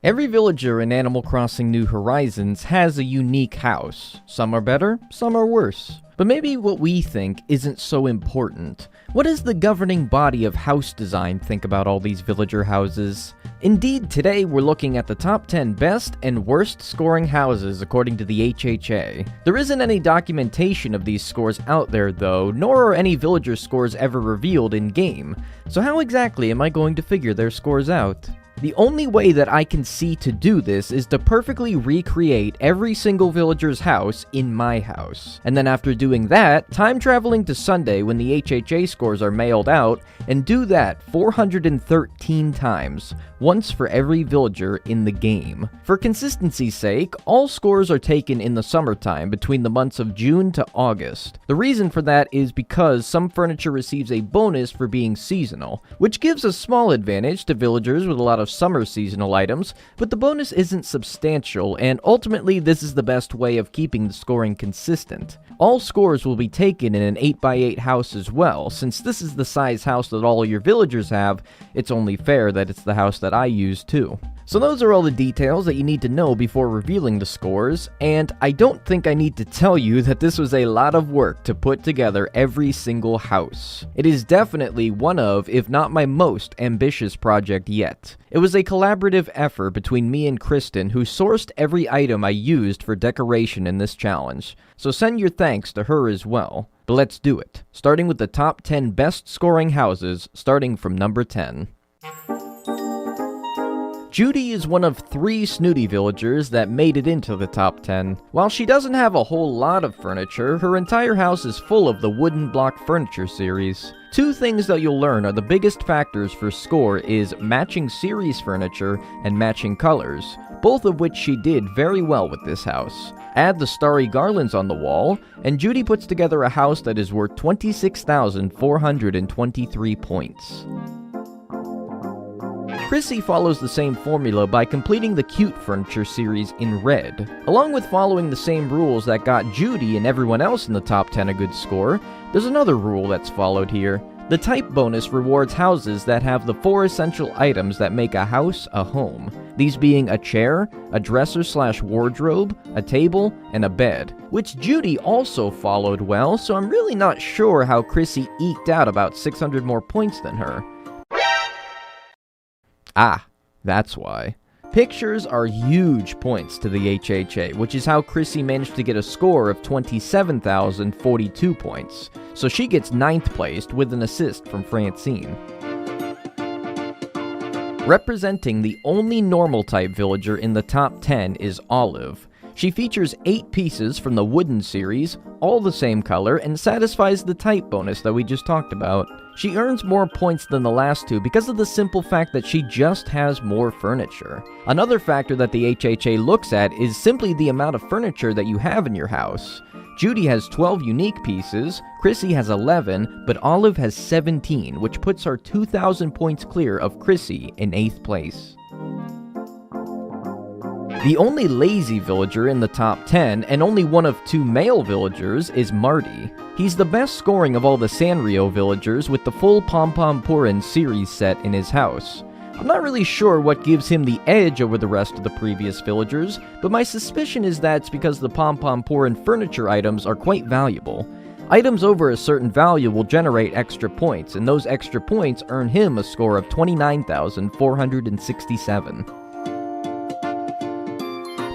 Every villager in Animal Crossing New Horizons has a unique house. Some are better, some are worse. But maybe what we think isn't so important. What does the governing body of house design think about all these villager houses? Indeed, today we're looking at the top 10 best and worst scoring houses according to the HHA. There isn't any documentation of these scores out there though, nor are any villager scores ever revealed in-game. So how exactly am I going to figure their scores out? The only way that I can see to do this is to perfectly recreate every single villager's house in my house. And then after doing that, time traveling to Sunday when the HHA scores are mailed out, and do that 413 times, once for every villager in the game. For consistency's sake, all scores are taken in the summertime between the months of June to August. The reason for that is because some furniture receives a bonus for being seasonal, which gives a small advantage to villagers with a lot of summer seasonal items, but the bonus isn't substantial, and ultimately this is the best way of keeping the scoring consistent. All scores will be taken in an 8x8 house as well. Since this is the size house that all your villagers have, it's only fair that it's the house that I use too. So those are all the details that you need to know before revealing the scores, and I don't think I need to tell you that this was a lot of work to put together every single house. It is definitely one of, if not my most ambitious project yet. It was a collaborative effort between me and Kristen, who sourced every item I used for decoration in this challenge, so send your thanks to her as well. But let's do it, starting with the top 10 best scoring houses, starting from number 10. Judy is one of 3 snooty villagers that made it into the top 10. While she doesn't have a whole lot of furniture, her entire house is full of the wooden block furniture series. 2 things that you'll learn are the biggest factors for score is matching series furniture and matching colors, both of which she did very well with this house. Add the starry garlands on the wall, and Judy puts together a house that is worth 26,423 points. Chrissy follows the same formula by completing the cute furniture series in red. Along with following the same rules that got Judy and everyone else in the top 10 a good score, there's another rule that's followed here. The type bonus rewards houses that have the 4 essential items that make a house a home. These being a chair, a dresser/wardrobe, a table, and a bed, which Judy also followed well, so I'm really not sure how Chrissy eked out about 600 more points than her. Ah, that's why. Pictures are huge points to the HHA, which is how Chrissy managed to get a score of 27,042 points. So she gets 9th placed with an assist from Francine. Representing the only normal type villager in the top 10 is Olive. She features 8 pieces from the wooden series, all the same color, and satisfies the type bonus that we just talked about. She earns more points than the last 2 because of the simple fact that she just has more furniture. Another factor that the HHA looks at is simply the amount of furniture that you have in your house. Judy has 12 unique pieces, Chrissy has 11, but Olive has 17, which puts her 2,000 points clear of Chrissy in 8th place. The only lazy villager in the top 10, and only one of 2 male villagers, is Marty. He's the best scoring of all the Sanrio villagers with the full Pom Pom Purin series set in his house. I'm not really sure what gives him the edge over the rest of the previous villagers, but my suspicion is that it's because the Pom Pom Purin furniture items are quite valuable. Items over a certain value will generate extra points, and those extra points earn him a score of 29,467.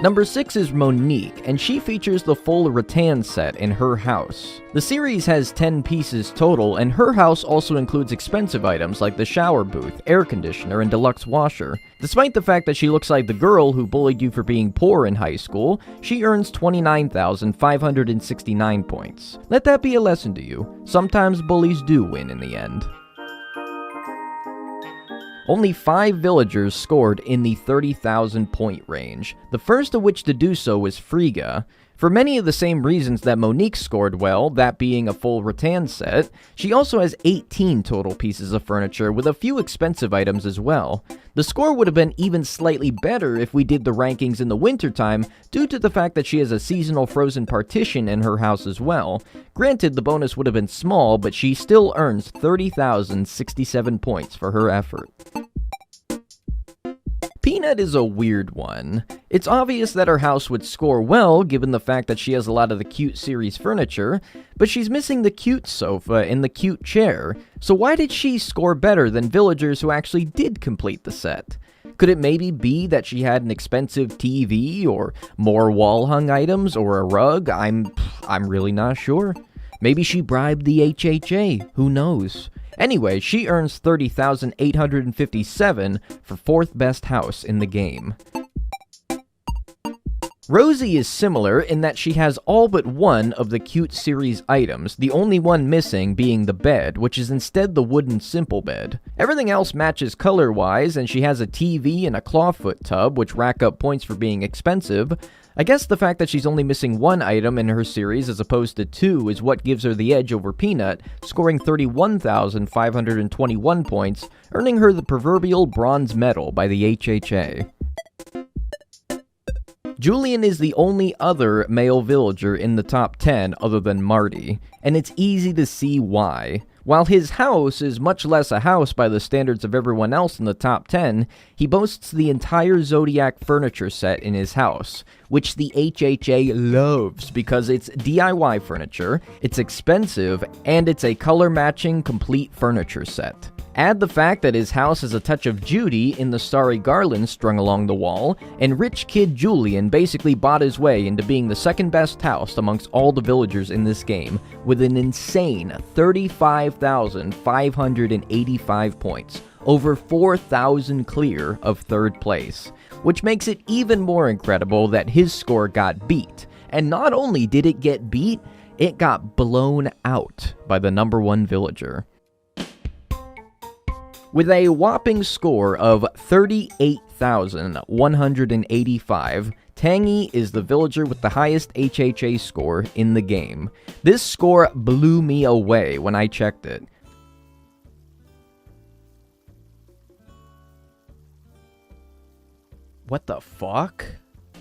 Number 6 is Monique, and she features the full rattan set in her house. The series has 10 pieces total, and her house also includes expensive items like the shower booth, air conditioner, and deluxe washer. Despite the fact that she looks like the girl who bullied you for being poor in high school, she earns 29,569 points. Let that be a lesson to you. Sometimes bullies do win in the end. Only 5 villagers scored in the 30,000 point range, the first of which to do so was Frigga. For many of the same reasons that Monique scored well, that being a full rattan set, she also has 18 total pieces of furniture with a few expensive items as well. The score would have been even slightly better if we did the rankings in the wintertime due to the fact that she has a seasonal frozen partition in her house as well. Granted, the bonus would have been small, but she still earns 30,067 points for her effort. Peanut is a weird one. It's obvious that her house would score well given the fact that she has a lot of the cute series furniture, but she's missing the cute sofa and the cute chair, so why did she score better than villagers who actually did complete the set? Could it maybe be that she had an expensive TV, or more wall-hung items, or a rug? I'm really not sure. Maybe she bribed the HHA, who knows? Anyway, she earns 30,857 for 4th best house in the game. Rosie is similar in that she has all but one of the cute series items, the only one missing being the bed, which is instead the wooden simple bed. Everything else matches color-wise, and she has a TV and a clawfoot tub, which rack up points for being expensive. I guess the fact that she's only missing one item in her series as opposed to two is what gives her the edge over Peanut, scoring 31,521 points, earning her the proverbial bronze medal by the HHA. Julian is the only other male villager in the top 10 other than Marty, and it's easy to see why. While his house is much less a house by the standards of everyone else in the top 10, he boasts the entire Zodiac furniture set in his house, which the HHA loves because it's DIY furniture, it's expensive, and it's a color-matching complete furniture set. Add the fact that his house has a touch of Judy in the starry garlands strung along the wall, and rich kid Julian basically bought his way into being the second best house amongst all the villagers in this game, with an insane 35,585 points, over 4,000 clear of 3rd place, which makes it even more incredible that his score got beat. And not only did it get beat, it got blown out by the number 1 villager. With a whopping score of 38,185, Tangy is the villager with the highest HHA score in the game. This score blew me away when I checked it. What the fuck?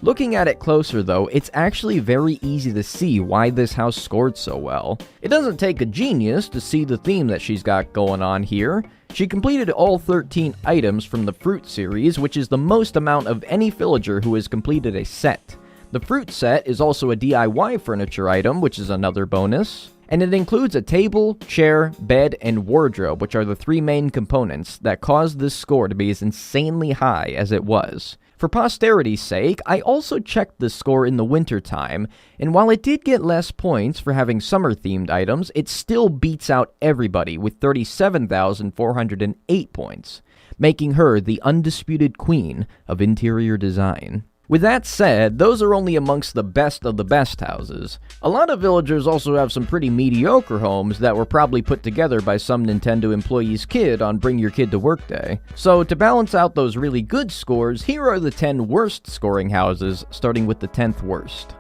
Looking at it closer though, it's actually very easy to see why this house scored so well. It doesn't take a genius to see the theme that she's got going on here. She completed all 13 items from the Fruit series, which is the most amount of any villager who has completed a set. The Fruit set is also a DIY furniture item, which is another bonus. And it includes a table, chair, bed, and wardrobe, which are the 3 main components that caused this score to be as insanely high as it was. For posterity's sake, I also checked the score in the wintertime, and while it did get less points for having summer-themed items, it still beats out everybody with 37,408 points, making her the undisputed queen of interior design. With that said, those are only amongst the best of the best houses. A lot of villagers also have some pretty mediocre homes that were probably put together by some Nintendo employee's kid on Bring Your Kid to Work Day. So to balance out those really good scores, here are the 10 worst scoring houses, starting with the 10th worst.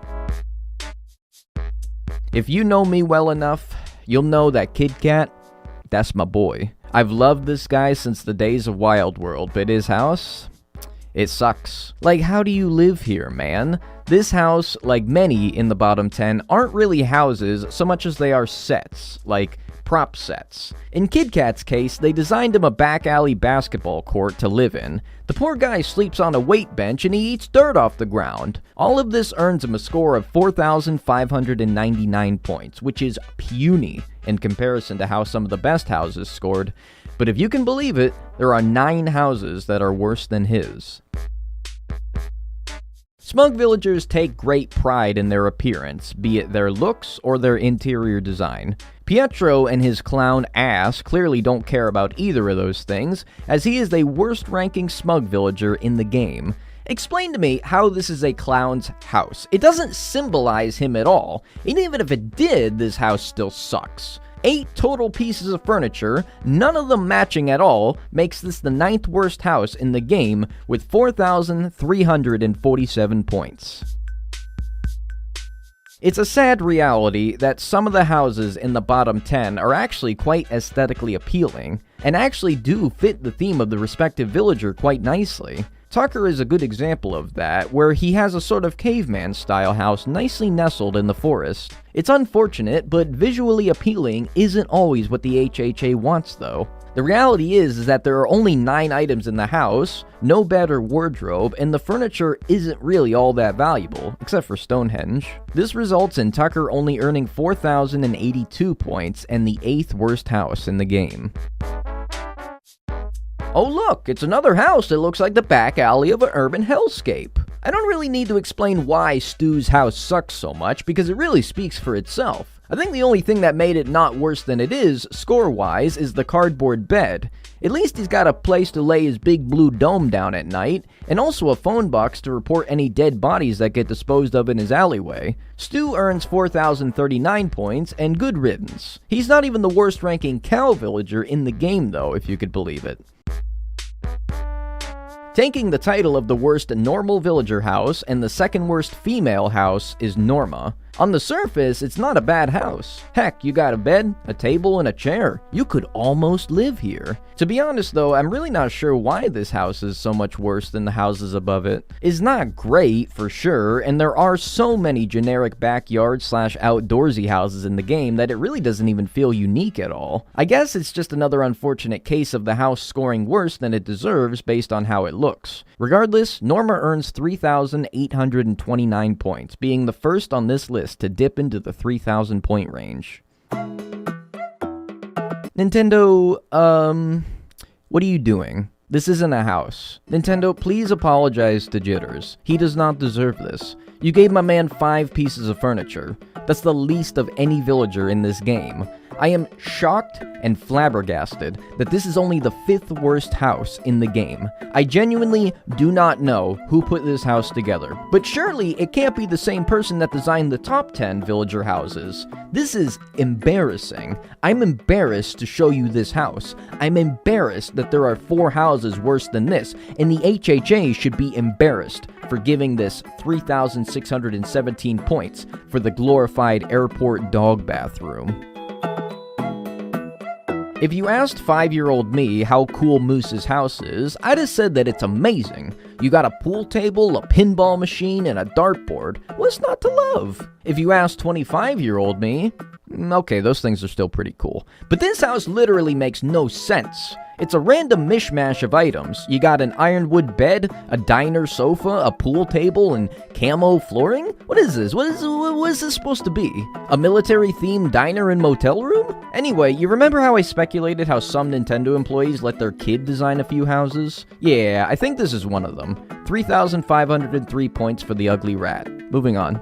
If you know me well enough, you'll know that Kid Cat, that's my boy. I've loved this guy since the days of Wild World, but his house? It sucks. Like, how do you live here, man? This house, like many in the bottom 10, aren't really houses so much as they are sets, like prop sets. In Kid Cat's case, they designed him a back alley basketball court to live in. The poor guy sleeps on a weight bench and he eats dirt off the ground. All of this earns him a score of 4,599 points, which is puny in comparison to how some of the best houses scored. But if you can believe it, there are 9 houses that are worse than his. Smug villagers take great pride in their appearance, be it their looks or their interior design. Pietro and his clown ass clearly don't care about either of those things, as he is the worst-ranking smug villager in the game. Explain to me how this is a clown's house. It doesn't symbolize him at all, and even if it did, this house still sucks. 8 total pieces of furniture, none of them matching at all, makes this the 9th worst house in the game with 4,347 points. It's a sad reality that some of the houses in the bottom 10 are actually quite aesthetically appealing, and actually do fit the theme of the respective villager quite nicely. Tucker is a good example of that, where he has a sort of caveman-style house nicely nestled in the forest. It's unfortunate, but visually appealing isn't always what the HHA wants though. The reality is that there are only 9 items in the house, no bed or wardrobe, and the furniture isn't really all that valuable, except for Stonehenge. This results in Tucker only earning 4,082 points and the 8th worst house in the game. Oh look, it's another house that looks like the back alley of an urban hellscape. I don't really need to explain why Stu's house sucks so much because it really speaks for itself. I think the only thing that made it not worse than it is, score-wise, is the cardboard bed. At least he's got a place to lay his big blue dome down at night, and also a phone box to report any dead bodies that get disposed of in his alleyway. Stu earns 4,039 points, and good riddance. He's not even the worst-ranking cow villager in the game though, if you could believe it. Taking the title of the worst normal villager house and the second worst female house is Norma. On the surface, it's not a bad house. Heck, you got a bed, a table, and a chair. You could almost live here. To be honest though, I'm really not sure why this house is so much worse than the houses above it. It's not great, for sure, and there are so many generic backyard/outdoorsy houses in the game that it really doesn't even feel unique at all. I guess it's just another unfortunate case of the house scoring worse than it deserves based on how it looks. Regardless, Norma earns 3,829 points, being the first on this list to dip into the 3,000 point range. Nintendo, what are you doing? This isn't a house. Nintendo, please apologize to Jitters. He does not deserve this. You gave my man 5 pieces of furniture. That's the least of any villager in this game. I am shocked and flabbergasted that this is only the 5th worst house in the game. I genuinely do not know who put this house together, but surely it can't be the same person that designed the top 10 villager houses. This is embarrassing. I'm embarrassed to show you this house. I'm embarrassed that there are 4 houses worse than this, and the HHA should be embarrassed for giving this 3,617 points for the glorified airport dog bathroom. If you asked 5-year-old me how cool Moose's house is, I'd have said that it's amazing. You got a pool table, a pinball machine, and a dartboard. What's not to love? If you asked 25-year-old me, okay, those things are still pretty cool. But this house literally makes no sense. It's a random mishmash of items. You got an ironwood bed, a diner sofa, a pool table, and camo flooring? What is this? What is this supposed to be? A military-themed diner and motel room? Anyway, you remember how I speculated how some Nintendo employees let their kid design a few houses? Yeah, I think this is one of them. 3,503 points for the ugly rat. Moving on.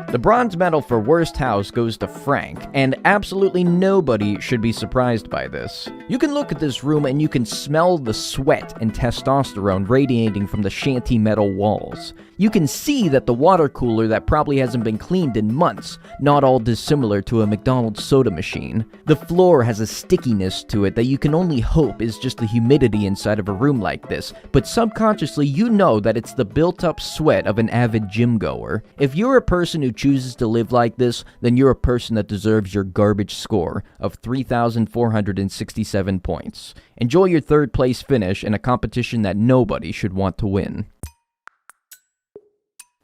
The bronze medal for worst house goes to Frank, and absolutely nobody should be surprised by this. You can look at this room and you can smell the sweat and testosterone radiating from the shanty metal walls. You can see that the water cooler that probably hasn't been cleaned in months, not all dissimilar to a McDonald's soda machine. The floor has a stickiness to it that you can only hope is just the humidity inside of a room like this, but subconsciously you know that it's the built-up sweat of an avid gym goer. If you're a person who chooses to live like this, then you're a person that deserves your garbage score of 3,467 points. Enjoy your 3rd place finish in a competition that nobody should want to win.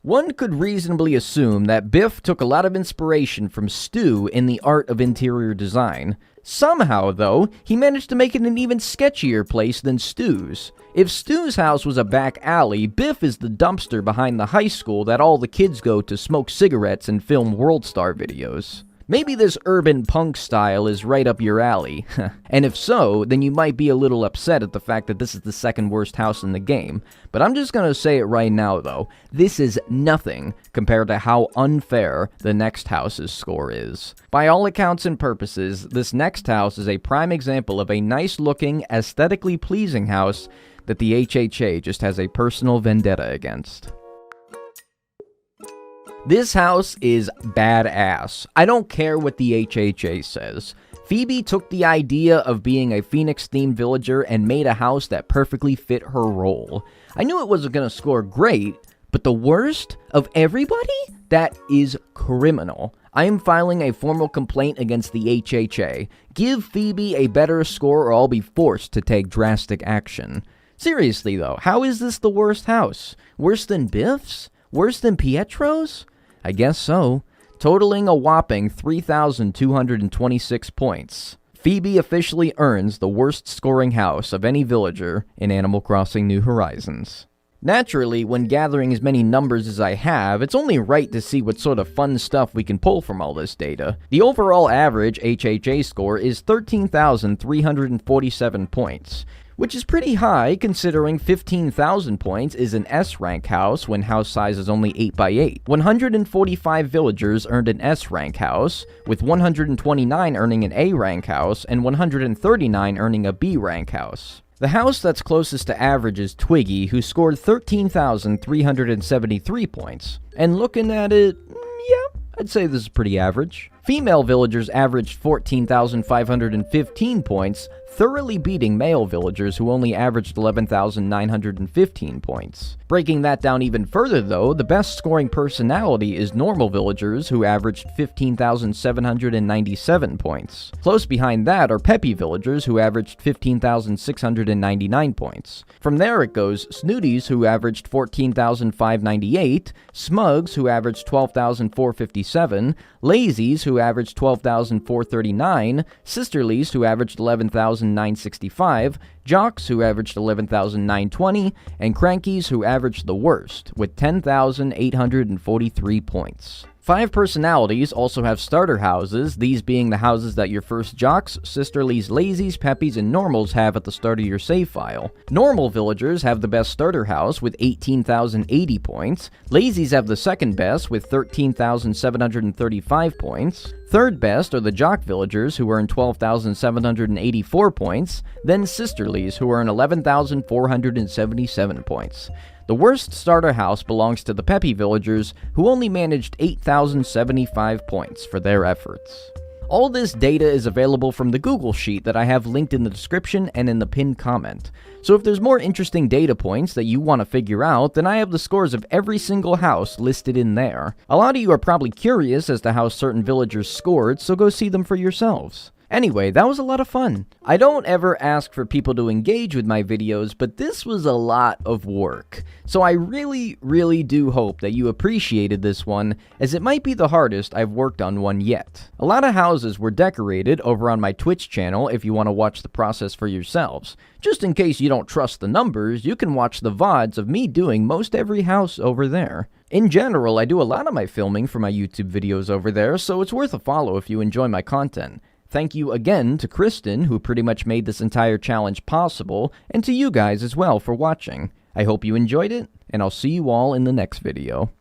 One could reasonably assume that Biff took a lot of inspiration from Stu in the art of interior design. Somehow, though, he managed to make it an even sketchier place than Stu's. If Stu's house was a back alley, Biff is the dumpster behind the high school that all the kids go to smoke cigarettes and film World Star videos. Maybe this urban punk style is right up your alley. And if so, then you might be a little upset at the fact that this is the 2nd worst house in the game. But I'm just gonna say it right now though, this is nothing compared to how unfair the next house's score is. By all accounts and purposes, this next house is a prime example of a nice looking, aesthetically pleasing house that the HHA just has a personal vendetta against. This house is badass. I don't care what the HHA says. Phoebe took the idea of being a Phoenix-themed villager and made a house that perfectly fit her role. I knew it wasn't going to score great, but the worst of everybody? That is criminal. I am filing a formal complaint against the HHA. Give Phoebe a better score or I'll be forced to take drastic action. Seriously though, how is this the worst house? Worse than Biff's? Worse than Pietro's? I guess so. Totaling a whopping 3,226 points. Phoebe officially earns the worst scoring house of any villager in Animal Crossing New Horizons. Naturally, when gathering as many numbers as I have, it's only right to see what sort of fun stuff we can pull from all this data. The overall average HHA score is 13,347 points, which is pretty high considering 15,000 points is an S-rank house when house size is only 8x8. 145 villagers earned an S-rank house, with 129 earning an A-rank house and 139 earning a B-rank house. The house that's closest to average is Twiggy, who scored 13,373 points. And looking at it, yeah, I'd say this is pretty average. Female villagers averaged 14,515 points, thoroughly beating male villagers who only averaged 11,915 points. Breaking that down even further though, the best scoring personality is normal villagers who averaged 15,797 points. Close behind that are peppy villagers who averaged 15,699 points. From there it goes snooties who averaged 14,598, smugs who averaged 12,457, lazies who averaged 12,439, sisterlies who averaged 11,965, jocks who averaged 11,920, and crankies who averaged the worst, with 10,843 points. 5 personalities also have starter houses, these being the houses that your first jocks, sisterlies, lazies, peppies, and normals have at the start of your save file. Normal villagers have the best starter house with 18,080 points, lazies have the second best with 13,735 points, third best are the jock villagers who earn 12,784 points, then sisterlies who earn 11,477 points. The worst starter house belongs to the peppy villagers, who only managed 8,075 points for their efforts. All this data is available from the Google Sheet that I have linked in the description and in the pinned comment. So if there's more interesting data points that you want to figure out, then I have the scores of every single house listed in there. A lot of you are probably curious as to how certain villagers scored, so go see them for yourselves. Anyway, that was a lot of fun. I don't ever ask for people to engage with my videos, but this was a lot of work. So I really do hope that you appreciated this one, as it might be the hardest I've worked on one yet. A lot of houses were decorated over on my Twitch channel if you want to watch the process for yourselves. Just in case you don't trust the numbers, you can watch the VODs of me doing most every house over there. In general, I do a lot of my filming for my YouTube videos over there, so it's worth a follow if you enjoy my content. Thank you again to Kristen, who pretty much made this entire challenge possible, and to you guys as well for watching. I hope you enjoyed it, and I'll see you all in the next video.